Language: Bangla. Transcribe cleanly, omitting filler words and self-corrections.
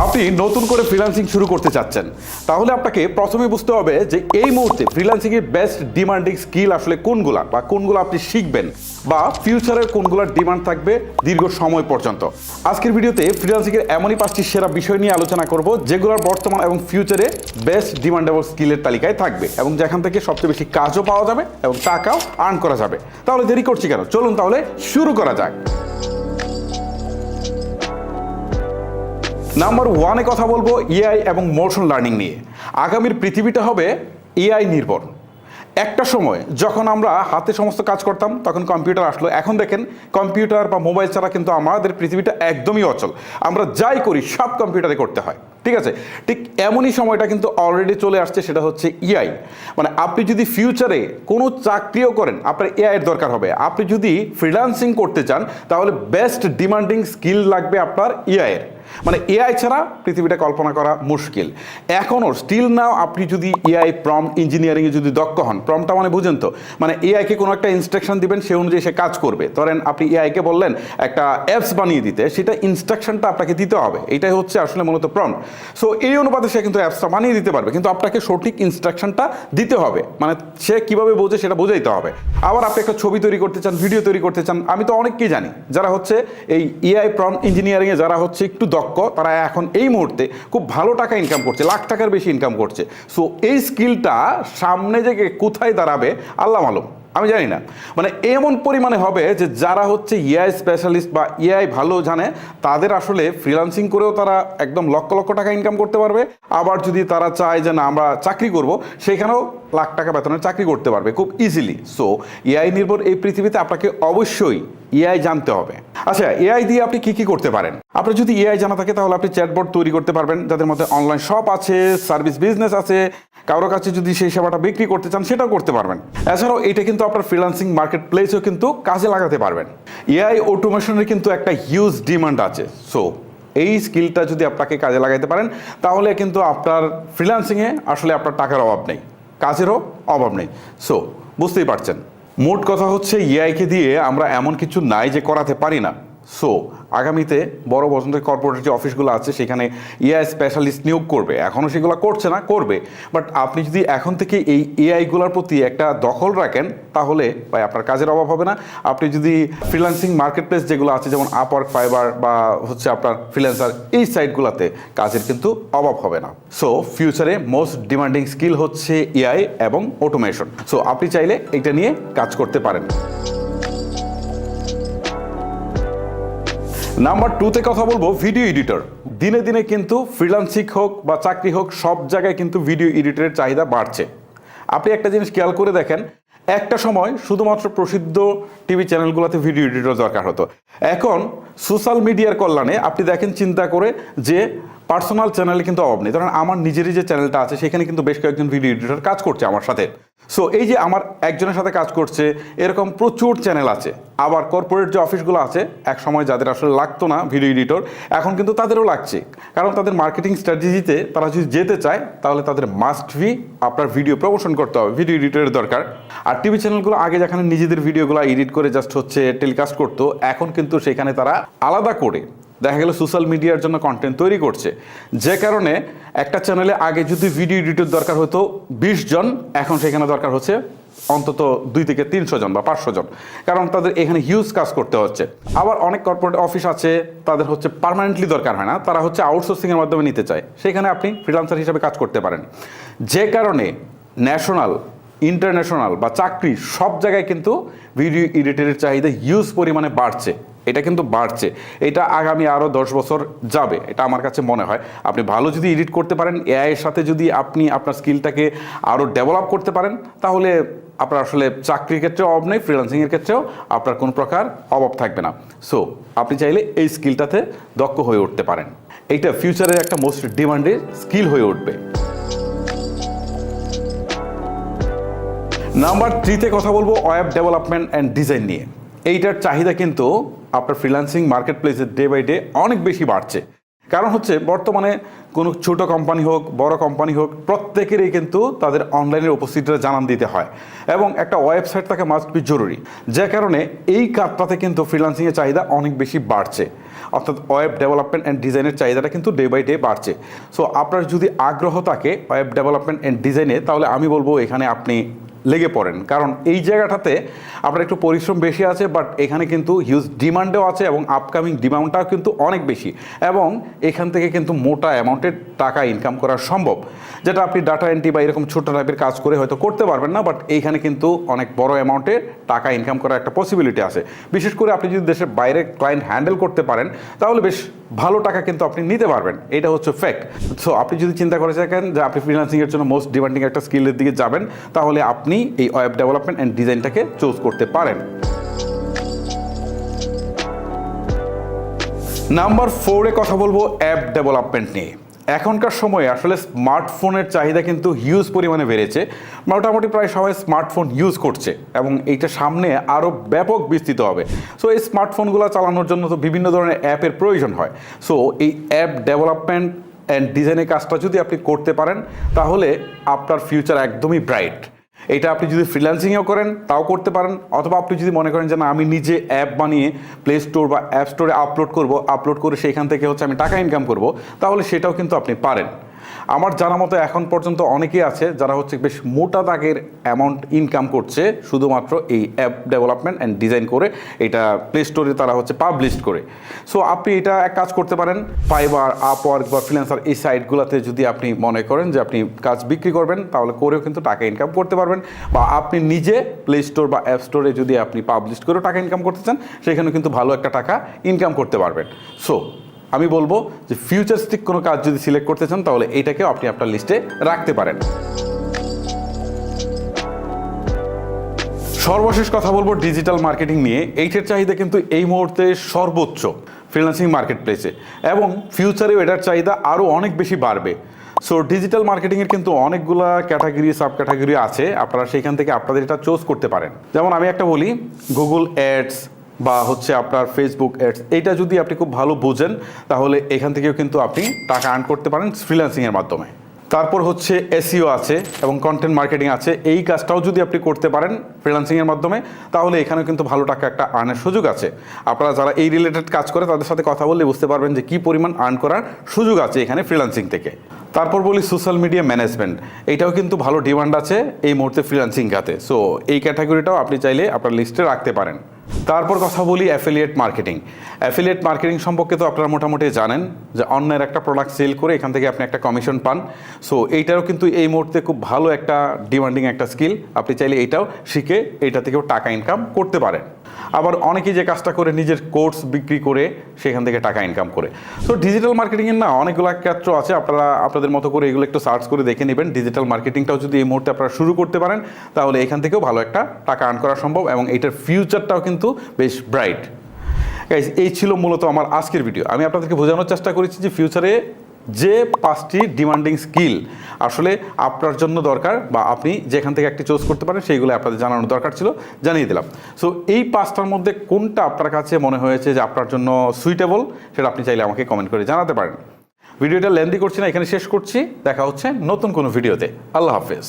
আপনি নতুন করে ফ্রিল্যান্সিং শুরু করতে চাচ্ছেন, তাহলে আপনাকে প্রথমে বুঝতে হবে যে এই মুহূর্তে ফ্রিল্যান্সিংয়ের বেস্ট ডিমান্ডিং স্কিল আসলে কোনগুলা বা কোনগুলো আপনি শিখবেন বা ফিউচারের কোনগুলোর ডিমান্ড থাকবে দীর্ঘ সময় পর্যন্ত। আজকের ভিডিওতে ফ্রিল্যান্সিংয়ের এমনই 5টি সেরা বিষয় নিয়ে আলোচনা করব যেগুলোর বর্তমান এবং ফিউচারে বেস্ট ডিমান্ডেবল স্কিলের তালিকায় থাকবে এবং যেখান থেকে সবচেয়ে বেশি কাজও পাওয়া যাবে এবং টাকাও আর্ন করা যাবে। তাহলে দেরি করছি কেন, চলুন তাহলে শুরু করা যাক। নাম্বার 1-এ কথা বলবো এআই এবং মোশন লার্নিং নিয়ে। আগামীর পৃথিবীটা হবে এআই নির্ভর। একটা সময় যখন আমরা হাতে সমস্ত কাজ করতাম তখন কম্পিউটার আসলো। এখন দেখেন কম্পিউটার বা মোবাইল ছাড়া কিন্তু আমাদের পৃথিবীটা একদমই অচল। আমরা যাই করি সব কম্পিউটারে করতে হয়, ঠিক আছে? ঠিক এমনই সময়টা কিন্তু অলরেডি চলে আসছে, সেটা হচ্ছে এআই। মানে আপনি যদি ফিউচারে কোনো চাকরিও করেন আপনার এআই এর দরকার হবে। আপনি যদি ফ্রিল্যান্সিং করতে চান তাহলে বেস্ট ডিমান্ডিং স্কিল লাগবে আপনার এআই এর। মানে এআই ছাড়া পৃথিবীটা কল্পনা করা মুশকিল। এখনও স্টিল নাও আপনি যদি এআই প্রম্পট ইঞ্জিনিয়ারিংয়ে যদি দক্ষ হন, প্রম্পটটা মানে বুঝেন তো, মানে এআইকে কোনো একটা ইনস্ট্রাকশন দিবেন, সে অনুযায়ী সে কাজ করবে। ধরেন আপনি এআইকে বললেন একটা অ্যাপস বানিয়ে দিতে, সেটা ইনস্ট্রাকশনটা আপনাকে দিতে হবে। এটাই হচ্ছে আসলে মূলত প্রম্পট। সো এই অনুপাতে সে কিন্তু অ্যাপসটা বানিয়ে দিতে পারবে, কিন্তু আপনাকে সঠিক ইনস্ট্রাকশনটা দিতে হবে। মানে সে কীভাবে বোঝে সেটা বোঝাইতে হবে। আবার আপনি একটা ছবি তৈরি করতে চান, ভিডিও তৈরি করতে চান, আমি তো অনেককেই জানি যারা হচ্ছে এই এআই প্রম্পট ইঞ্জিনিয়ারিংয়ে যারা হচ্ছে একটু দক্ষ, তারা এখন এই মুহূর্তে খুব ভালো টাকা ইনকাম করছে, লাখ টাকার বেশি ইনকাম করছে। সো এই স্কিলটা সামনে যে কোথায় দাঁড়াবে আল্লাহ মালুম, আমি জানি না। মানে এমন পরিমাণে হবে যে যারা হচ্ছে এআই স্পেশালিস্ট বা এআই ভালো জানে তাদের আসলে ফ্রিল্যান্সিং করেও তারা একদম লক্ষ লক্ষ টাকা ইনকাম করতে পারবে। আবার যদি তারা চায় যে না আমরা চাকরি করব, সেখানেও লাখ টাকা বেতনের চাকরি করতে পারবে খুব ইজিলি। সো এআই নির্ভর এই পৃথিবীতে আপনাকে অবশ্যই এআই জানতে হবে। আচ্ছা, এআই দিয়ে আপনি কি কি করতে পারেন? আপনার যদি এআই জানা থাকে তাহলে আপনি চ্যাটবট তৈরি করতে পারবেন, যাদের মধ্যে অনলাইন শপ আছে, সার্ভিস বিজনেস আছে। কারোর কাছে যদি সেই সেবাটা বিক্রি করতে চান সেটাও করতে পারবেন। এছাড়াও এটা কিন্তু আপনার ফ্রিল্যান্সিং মার্কেট প্লেসেও কিন্তু কাজে লাগাতে পারবেন। এআই অটোমেশনের কিন্তু একটা হিউজ ডিমান্ড আছে। সো এই স্কিলটা যদি আপনাকে কাজে লাগাতে পারেন তাহলে কিন্তু আপনার ফ্রিল্যান্সিংয়ে আসলে আপনার টাকার অভাব নেই, কাজেরও অভাব নেই। সো বুঝতেই পারছেন, মোট কথা হচ্ছে এআইকে দিয়ে আমরা এমন কিছু নাই যে করাতে পারি না। সো আগামীতে বড় বসন্তের কর্পোরেট যে অফিসগুলো আছে সেখানে এআই স্পেশালিস্ট নিয়োগ করবে। এখনও সেগুলো করছে না, করবে। বাট আপনি যদি এখন থেকে এই এআইগুলোর প্রতি একটা দখল রাখেন তাহলে ভাই আপনার কাজের অভাব হবে না। আপনি যদি ফ্রিল্যান্সিং মার্কেট প্লেস যেগুলো আছে যেমন আপওয়ার্ক, ফাইবার বা হচ্ছে আপনার ফ্রিল্যান্সার, এই সাইটগুলোতে কাজের কিন্তু অভাব হবে না। সো ফিউচারে মোস্ট ডিমান্ডিং স্কিল হচ্ছে এআই এবং অটোমেশন। সো আপনি চাইলে এটা নিয়ে কাজ করতে পারেন। নাম্বার 2-তে কথা বলবো ভিডিও এডিটর। দিনে দিনে কিন্তু ফ্রিল্যান্সিং হোক বা চাকরি হোক সব জায়গায় কিন্তু ভিডিও এডিটরের চাহিদা বাড়ছে। আপনি একটা জিনিস খেয়াল করে দেখেন, একটা সময় শুধুমাত্র প্রসিদ্ধ টিভি চ্যানেলগুলোতে ভিডিও এডিটর দরকার হতো। এখন সোশ্যাল মিডিয়ার কল্যাণে আপনি দেখেন চিন্তা করে যে পার্সোনাল চ্যানেলে কিন্তু অভাব নেই। ধরেন আমার নিজেরই যে চ্যানেলটা আছে সেখানে কিন্তু বেশ কয়েকজন ভিডিও এডিটর কাজ করছে আমার সাথে। সো এই যে আমার একজনের সাথে কাজ করছে এরকম প্রচুর চ্যানেল আছে। আবার কর্পোরেট যে অফিসগুলো আছে, এক সময় যাদের আসলে লাগতো না ভিডিও এডিটর, এখন কিন্তু তাদেরও লাগছে। কারণ তাদের মার্কেটিং স্ট্র্যাটেজিতে তারা যদি যেতে চায় তাহলে তাদের মাস্ট বি আপনার ভিডিও প্রমোশন করতে হবে, ভিডিও এডিটরের দরকার। আর টিভি চ্যানেলগুলো আগে যেখানে নিজেদের ভিডিওগুলো এডিট করে জাস্ট হচ্ছে টেলিকাস্ট করতো, এখন কিন্তু সেখানে তারা আলাদা করে দেখা গেল সোশ্যাল মিডিয়ার জন্য কন্টেন্ট তৈরি করছে। যে কারণে একটা চ্যানেলে আগে যদি ভিডিও এডিটর দরকার হতো 20 জন, এখন সেখানে দরকার হচ্ছে অন্তত 2 থেকে 300 জন বা 500 জন, কারণ তাদের এখানে হিউজ কাজ করতে হচ্ছে। আবার অনেক কর্পোরেট অফিস আছে তাদের হচ্ছে পার্মানেন্টলি দরকার হয় না, তারা হচ্ছে আউটসোর্সিংয়ের মাধ্যমে নিতে চায়, সেখানে আপনি ফ্রিল্যান্সার হিসেবে কাজ করতে পারেন। যে কারণে ন্যাশনাল, ইন্টারন্যাশনাল বা চাকরি সব জায়গায় কিন্তু ভিডিও এডিটরের চাহিদা হিউজ পরিমাণে বাড়ছে। এটা কিন্তু বাড়ছে, এটা আগামী আরও 10 বছর যাবে, এটা আমার কাছে মনে হয়। আপনি ভালো যদি এডিট করতে পারেন, এআইয়ের সাথে যদি আপনি আপনার স্কিলটাকে আরও ডেভেলপ করতে পারেন, তাহলে আপনার আসলে চাকরির ক্ষেত্রেও অভাব নেই, ফ্রিল্যান্সিংয়ের ক্ষেত্রেও আপনার কোনো প্রকার অভাব থাকবে না। সো আপনি চাইলে এই স্কিলটাতে দক্ষ হয়ে উঠতে পারেন। এইটা ফিউচারের একটা মোস্ট ডিমান্ডেড স্কিল হয়ে উঠবে। নাম্বার 3-তে কথা বলবো ওয়েব ডেভেলপমেন্ট অ্যান্ড ডিজাইন নিয়ে। এইটার চাহিদা কিন্তু আপনার ফ্রিল্যান্সিং মার্কেট প্লেসে ডে বাই ডে অনেক বেশি বাড়ছে। কারণ হচ্ছে বর্তমানে কোনো ছোট কোম্পানি হোক বড় কোম্পানি হোক প্রত্যেকেরই কিন্তু তাদের অনলাইনের উপস্থিতিটা জানান দিতে হয় এবং একটা ওয়েবসাইট থাকা মাস্ট বি জরুরি। যে কারণে এই কাজটাতে কিন্তু ফ্রিল্যান্সিংয়ের চাহিদা অনেক বেশি বাড়ছে। অর্থাৎ ওয়েব ডেভেলপমেন্ট অ্যান্ড ডিজাইনের চাহিদাটা কিন্তু ডে বাই ডে বাড়ছে। সো আপনার যদি আগ্রহ থাকে ওয়েব ডেভেলপমেন্ট অ্যান্ড ডিজাইনে, তাহলে আমি বলবো এখানে আপনি লেগে পড়েন, কারণ এই জায়গাটাতে আপনার একটু পরিশ্রম বেশি আছে, বাট এখানে কিন্তু হিউজ ডিমান্ডও আছে এবং আপকামিং ডিমান্ডটাও কিন্তু অনেক বেশি, এবং এখান থেকে কিন্তু মোটা অ্যামাউন্টের টাকা ইনকাম করা সম্ভব, যেটা আপনি ডাটা এন্ট্রি বা এরকম ছোট টাইপের কাজ করে হয়তো করতে পারবেন না, বাট এইখানে কিন্তু অনেক বড় অ্যামাউন্টের টাকা ইনকাম করার একটা পসিবিলিটি আছে। বিশেষ করে আপনি যদি দেশের বাইরে ক্লায়েন্ট হ্যান্ডেল করতে পারেন, তাহলে বেশ ভালো টাকা কিন্তু আপনি নিতে পারবেন, এটা হচ্ছে ফ্যাক্ট। সো আপনি যদি চিন্তা করে থাকেন যে আপনি ফ্রিল্যান্সিংয়ের জন্য মোস্ট ডিমান্ডিং একটা স্কিলের দিকে যাবেন, তাহলে আপনি এই ওয়েব ডেভেলপমেন্ট অ্যান্ড ডিজাইনটাকে চুজ করতে পারেন। নাম্বার 4-এ কথা বলবো অ্যাপ ডেভেলপমেন্ট নিয়ে। এখনকার সময়ে আসলে স্মার্টফোনের চাহিদা কিন্তু হিউজ পরিমাণে বেড়েছে, মোটামুটি প্রায় সবাই স্মার্টফোন ইউজ করছে এবং এইটা সামনে আরও ব্যাপক বিস্তৃত হবে। সো এই স্মার্টফোনগুলো চালানোর জন্য তো বিভিন্ন ধরনের অ্যাপের প্রয়োজন হয়। সো এই অ্যাপ ডেভেলপমেন্ট অ্যান্ড ডিজাইনের কাজটা যদি আপনি করতে পারেন, তাহলে আপনার ফিউচার একদমই ব্রাইট। এটা আপনি যদি ফ্রিল্যান্সিংও করেন তাও করতে পারেন, অথবা আপনি যদি মনে করেন যে না আমি নিজে অ্যাপ বানিয়ে প্লে স্টোর বা অ্যাপ স্টোরে আপলোড করে সেইখান থেকে হচ্ছে আমি টাকা ইনকাম করব, তাহলে সেটাও কিন্তু আপনি পারেন। আমার জানা মতো এখন পর্যন্ত অনেকেই আছে যারা হচ্ছে বেশ মোটা দাগের অ্যামাউন্ট ইনকাম করছে শুধুমাত্র এই অ্যাপ ডেভেলপমেন্ট অ্যান্ড ডিজাইন করে, এটা প্লে স্টোরে তারা হচ্ছে পাবলিশ করে। সো আপনি এটা এক কাজ করতে পারেন, ফাইবার, আপওয়ার্ক বা ফ্রিল্যান্সার এই সাইটগুলোতে যদি আপনি মনে করেন যে আপনি কাজ বিক্রি করবেন, তাহলে করেও কিন্তু টাকা ইনকাম করতে পারবেন, বা আপনি নিজে প্লে স্টোর বা অ্যাপ স্টোরে যদি আপনি পাবলিশ করেও টাকা ইনকাম করতে চান, সেখানেও কিন্তু ভালো একটা টাকা ইনকাম করতে পারবেন। সো আমি বলবো যে ফিউচারিস্টিক কোনো কাজ যদি সিলেক্ট করতে চান, তাহলে এইটাকেও আপনি আপনার লিস্টে রাখতে পারেন। সর্বশেষ কথা বলবো ডিজিটাল মার্কেটিং নিয়ে। এইটার চাহিদা কিন্তু এই মুহূর্তে সর্বোচ্চ ফ্রিল্যান্সিং মার্কেট প্লেসে, এবং ফিউচারেও এটার চাহিদা আরও অনেক বেশি বাড়বে। সো ডিজিটাল মার্কেটিংয়ের কিন্তু অনেকগুলা ক্যাটাগরি, সাব ক্যাটাগরি আছে, আপনারা সেইখান থেকে আপনাদের এটা চুজ করতে পারেন। যেমন আমি একটা বলি, গুগল অ্যাডস বা হচ্ছে আপনার ফেসবুক অ্যাডস, এইটা যদি আপনি খুব ভালো বোঝেন, তাহলে এখান থেকেও কিন্তু আপনি টাকা আর্ন করতে পারেন ফ্রিল্যান্সিংয়ের মাধ্যমে। তারপর হচ্ছে এসইও আছে এবং কন্টেন্ট মার্কেটিং আছে, এই কাজটাও যদি আপনি করতে পারেন ফ্রিল্যান্সিংয়ের মাধ্যমে, তাহলে এখানেও কিন্তু ভালো টাকা একটা আর্নের সুযোগ আছে। আপনারা যারা এই রিলেটেড কাজ করে তাদের সাথে কথা বললে বুঝতে পারবেন যে কী পরিমাণ আর্ন করার সুযোগ আছে এখানে ফ্রিল্যান্সিং থেকে। তারপর বলি সোশ্যাল মিডিয়া ম্যানেজমেন্ট, এইটাও কিন্তু ভালো ডিমান্ড আছে এই মুহূর্তে ফ্রিল্যান্সিং খাতে। সো এই ক্যাটাগরিটাও আপনি চাইলে আপনার লিস্টে রাখতে পারেন। তারপর কথা বলি অ্যাফিলিয়েট মার্কেটিং। অ্যাফিলিয়েট মার্কেটিং সম্পর্কে তো আপনারা মোটামুটি জানেন যে অন্যের একটা প্রোডাক্ট সেল করে এখান থেকে আপনি একটা কমিশন পান। সো এইটারও কিন্তু এই মুহূর্তে খুব ভালো একটা ডিমান্ডিং একটা স্কিল, আপনি চাইলে এইটাও শিখে এইটা থেকেও টাকা ইনকাম করতে পারেন। আবার অনেকেই যে কাজটা করে নিজের কোর্স বিক্রি করে সেখান থেকে টাকা ইনকাম করে। সো ডিজিটাল মার্কেটিংয়ের না অনেকগুলো ক্ষেত্র আছে, আপনারা আপনাদের মতো করে এগুলো একটু সার্চ করে দেখে নেবেন। ডিজিটাল মার্কেটিংটাও যদি এই মুহূর্তে আপনারা শুরু করতে পারেন, তাহলে এখান থেকেও ভালো একটা টাকা আর্ন করা সম্ভব, এবং এটার ফিউচারটাও কিন্তু বেশ ব্রাইট। গাইস, এই ছিল মূলত আমার আজকের ভিডিও। আমি আপনাদেরকে বোঝানোর চেষ্টা করেছি যে ফিউচারে যে 5টি ডিমান্ডিং স্কিল আসলে আপনার জন্য দরকার, বা আপনি যেখান থেকে একটি চুজ করতে পারেন, সেইগুলো আপনাদের জানানোর দরকার ছিল, জানিয়ে দিলাম। সো এই 5টার মধ্যে কোনটা আপনার কাছে মনে হয়েছে যে আপনার জন্য সুইটেবল, সেটা আপনি চাইলে আমাকে কমেন্ট করে জানাতে পারেন। ভিডিওটা লেন্দি করছি না, এখানে শেষ করছি। দেখা হচ্ছে নতুন কোনো ভিডিওতে। আল্লাহ হাফেজ।